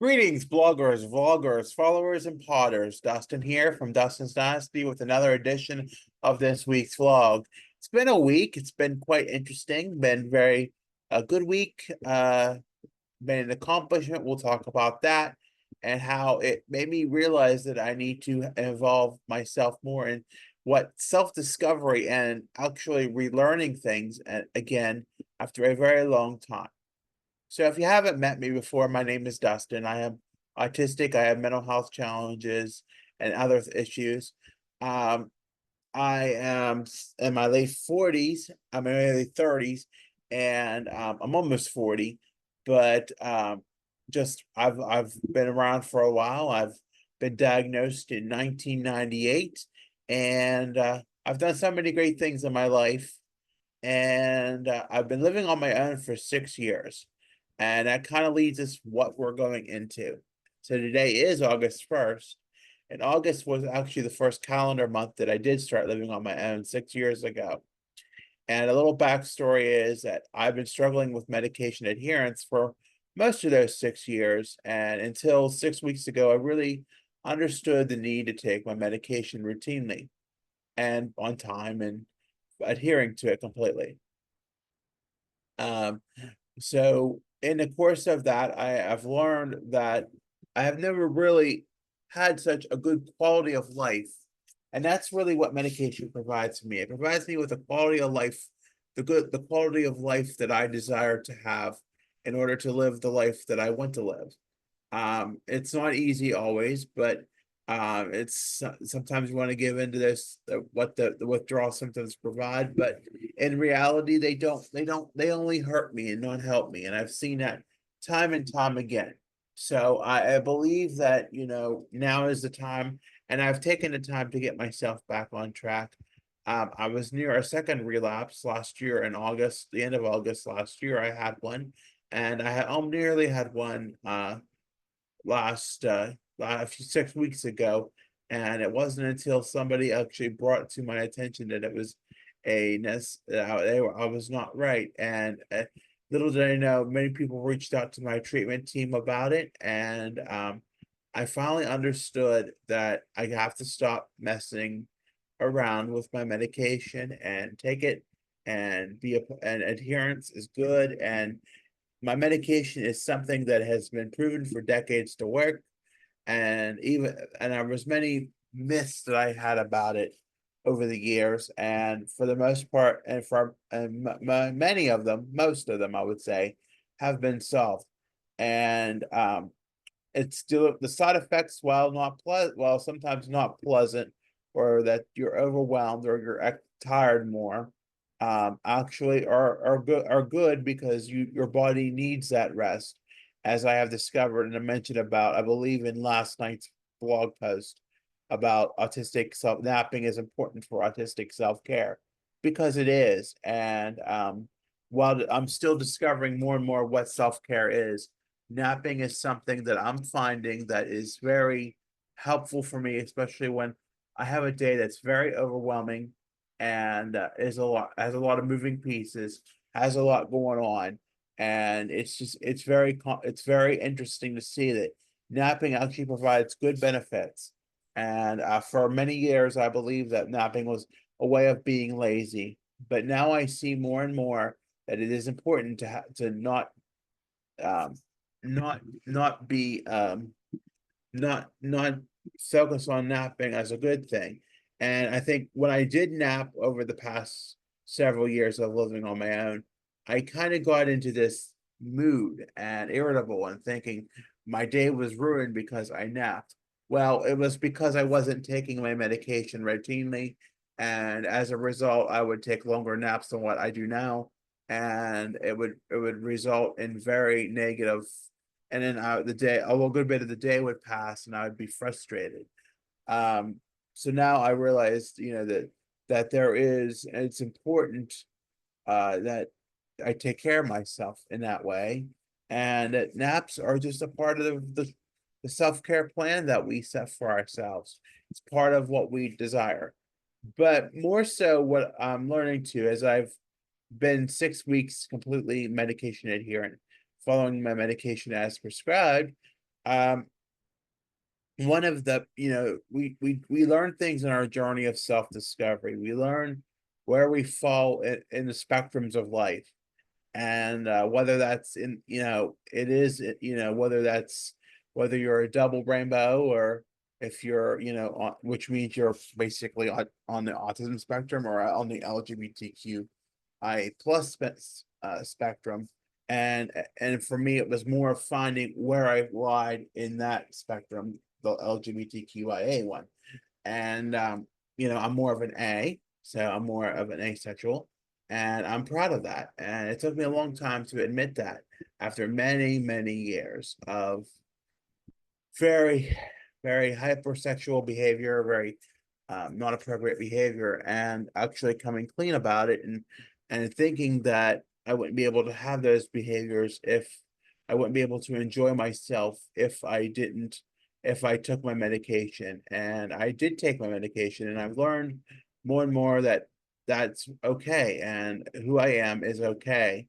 Greetings, bloggers, vloggers, followers, and potters. Dustin here from Dustin's Dynasty with another edition of this week's vlog. It's been a week. It's been quite interesting. Been very a good week. Been an accomplishment. We'll talk about that and how it made me realize that I need to involve myself more in what self-discovery and actually relearning things again after a very long time. So if you haven't met me before, my name is Dustin. I am autistic. I have mental health challenges and other issues. Um, I am in my late 40s. I'm in my early 30s, and I'm almost 40. But just I've been around for a while. I've been diagnosed in 1998, and I've done so many great things in my life. And I've been living on my own for 6 years. And that kind of leads us what we're going into. So today is August 1st. And August was actually the first calendar month that I did start living on my own 6 years ago. And a little backstory is that I've been struggling with medication adherence for most of those 6 years. And until 6 weeks ago, I really understood the need to take my medication routinely and on time and adhering to it completely. Um, so in the course of that, I've learned that I have never really had such a good quality of life. And that's really what medication provides me. It provides me with a quality of life, the quality of life that I desire to have in order to live the life that I want to live. It's not easy always, but it's sometimes you want to give into this what the withdrawal symptoms provide, but in reality they only hurt me and not help me, and I've seen that time and time again. So I believe that now is the time, and I've taken the time to get myself back on track. I was near a second relapse last year in August, the end of August last year. I had one, and I had nearly had one last 6 weeks ago, and it wasn't until somebody actually brought to my attention that it was I was not right. And little did I know, many people reached out to my treatment team about it, and I finally understood that I have to stop messing around with my medication and take it, and and adherence is good. And my medication is something that has been proven for decades to work, and there was many myths that I had about it over the years, and for the most part, and for many of them, most of them, I would say, have been solved. And it's still the side effects, while not pleasant, well, sometimes not pleasant, or that you're overwhelmed or you're tired more, actually are good because your body needs that rest, as I have discovered and I mentioned about, I believe, in last night's blog post about autistic self napping is important for autistic self-care, because it is. And while I'm still discovering more and more what self-care is, napping is something that I'm finding that is very helpful for me, especially when I have a day that's very overwhelming and has a lot of moving pieces, has a lot going on, and it's very interesting to see that napping actually provides good benefits. And for many years, I believe that napping was a way of being lazy, but now I see more and more that it is important to um, not be not focus on napping as a good thing. And I think when I did nap over the past several years of living on my own, I kind of got into this mood and irritable and thinking my day was ruined because I napped. Well, it was because I wasn't taking my medication routinely, and as a result, I would take longer naps than what I do now, and it would result in very negative. And then a little good bit of the day would pass, and I would be frustrated. Um, so now I realized, that it's important that I take care of myself in that way, and that naps are just a part of the self-care plan that we set for ourselves. It's part of what we desire. But more so, what I'm learning to, as I've been 6 weeks completely medication adherent, following my medication as prescribed, Um, one of the, we learn things in our journey of self-discovery. We learn where we fall in the spectrums of life. And whether that's in, it is, whether that's, whether you're a double rainbow, or if you're, which means you're basically on the autism spectrum, or on the LGBTQI plus spectrum. And for me, it was more of finding where I lied in that spectrum, the LGBTQIA one. And I'm more of an A, so I'm more of an asexual, and I'm proud of that. And it took me a long time to admit that, after many, many years of very, very hypersexual behavior, very not appropriate behavior, and actually coming clean about it, and thinking that I wouldn't be able to have those behaviors if I wouldn't be able to enjoy myself if I didn't, if I took my medication. And I did take my medication, and I've learned more and more that that's okay, and who I am is okay.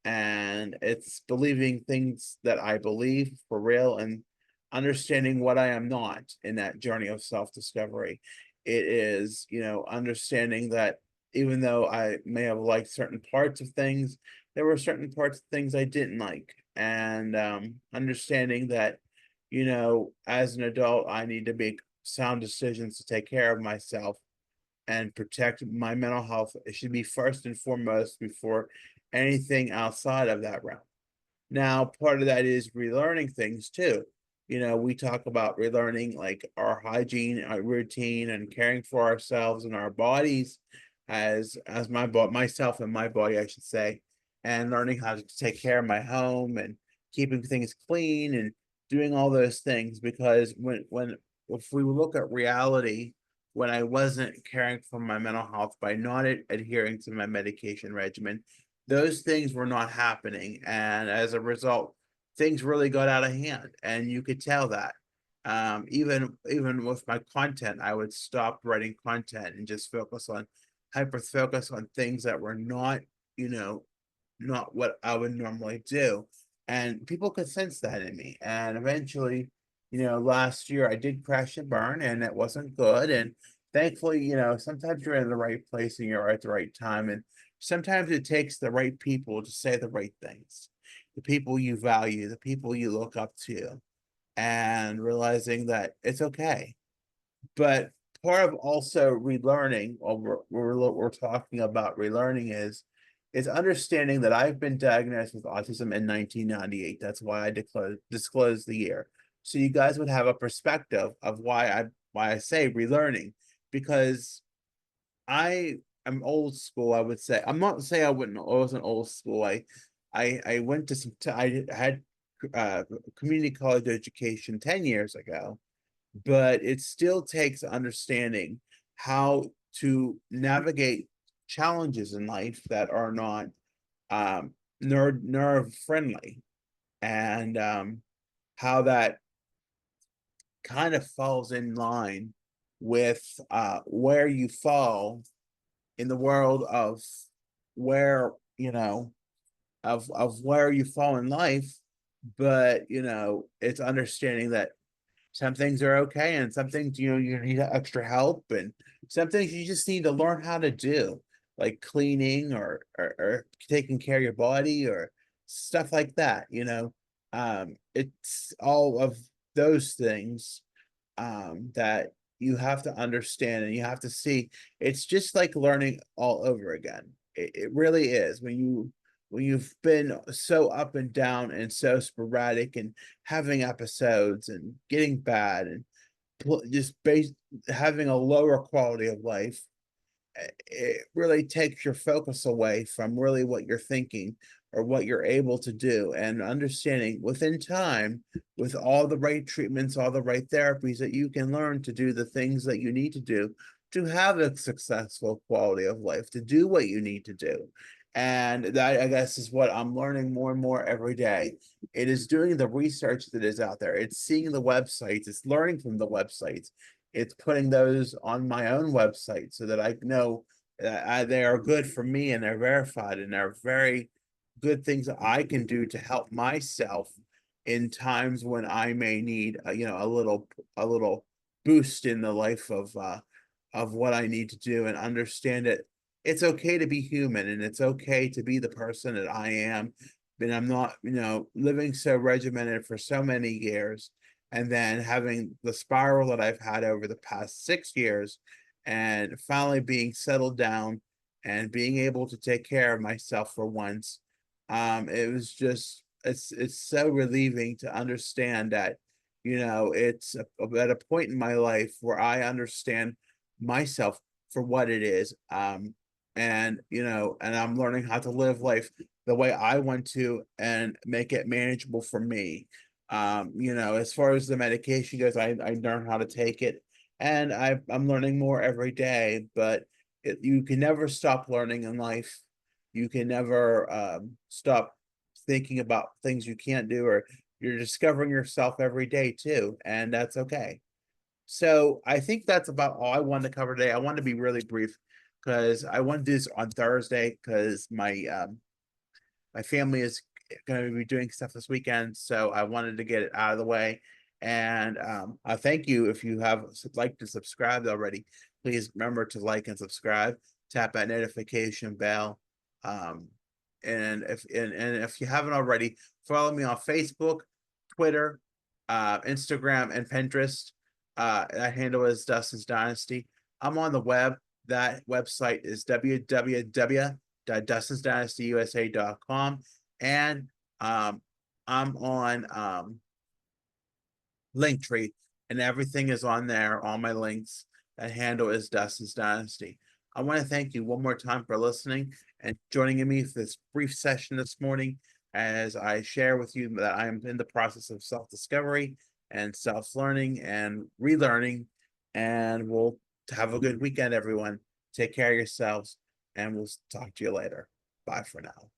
And it's believing things that I believe for real, and understanding what I am not in that journey of self-discovery. It is, understanding that even though I may have liked certain parts of things, there were certain parts of things I didn't like. And understanding that, as an adult, I need to make sound decisions to take care of myself and protect my mental health. It should be first and foremost before anything outside of that realm. Now, part of that is relearning things too. We talk about relearning like our hygiene, our routine, and caring for ourselves and our bodies, as myself and my body, I should say, and learning how to take care of my home and keeping things clean and doing all those things. Because when if we look at reality, when I wasn't caring for my mental health by not adhering to my medication regimen, those things were not happening. And as a result, things really got out of hand. And you could tell that. Even with my content, I would stop writing content and just hyper focus on things that were not, you know, not what I would normally do. And people could sense that in me. And eventually, last year I did crash and burn, and it wasn't good. And thankfully, sometimes you're in the right place and you're at the right time. And sometimes it takes the right people to say the right things, the people you value, the people you look up to, and realizing that it's okay. But part of also relearning, or we're talking about relearning, is understanding that I've been diagnosed with autism in 1998. That's why I disclosed the year, so you guys would have a perspective of why I say relearning, because I am old school. I would say I'm not saying I wasn't old school. I went to I had community college education 10 years ago, but it still takes understanding how to navigate challenges in life that are not nerve friendly, and how that kind of falls in line with where you fall in the world of where, of where you fall in life. But it's understanding that some things are okay, and some things, you need extra help, and some things you just need to learn how to do, like cleaning, or taking care of your body, or stuff like that. It's all of those things that you have to understand, and you have to see. It's just like learning all over again. It really is. When you've been so up and down and so sporadic, and having episodes and getting bad, and just having a lower quality of life, it really takes your focus away from really what you're thinking or what you're able to do. And understanding within time, with all the right treatments, all the right therapies, that you can learn to do the things that you need to do to have a successful quality of life, to do what you need to do. And that, I guess, is what I'm learning more and more every day. It is doing the research that is out there. It's seeing the websites. It's learning from the websites. It's putting those on my own website so that I know that they are good for me, and they're verified, and they're very good things that I can do to help myself in times when I may need, a little boost in the life of what I need to do, and understand that it's okay to be human, and it's okay to be the person that I am. And I'm not, living so regimented for so many years, and then having the spiral that I've had over the past 6 years, and finally being settled down and being able to take care of myself for once. It was just, it's so relieving to understand that, it's at a point in my life where I understand myself for what it is. And I'm learning how to live life the way I want to and make it manageable for me. As far as the medication goes, I learned how to take it, and I'm learning more every day, but you can never stop learning in life. You can never stop thinking about things you can't do, or you're discovering yourself every day too, and that's okay. So I think that's about all I wanted to cover today. I want to be really brief because I want to do this on Thursday because my family is going to be doing stuff this weekend, so I wanted to get it out of the way. And I thank you if you have liked and subscribed already. Please remember to like and subscribe. Tap that notification bell. Um, and if you haven't already, follow me on Facebook, Twitter, Instagram, and Pinterest. That handle is Dustin's Dynasty. I'm on the web. That website is www.dustinsdynastyusa.com, and I'm on Linktree, and everything is on there. All my links. That handle is Dustin's Dynasty. I want to thank you one more time for listening and joining me for this brief session this morning as I share with you that I am in the process of self-discovery and self-learning and relearning. And we'll have a good weekend, everyone. Take care of yourselves, and we'll talk to you later. Bye for now.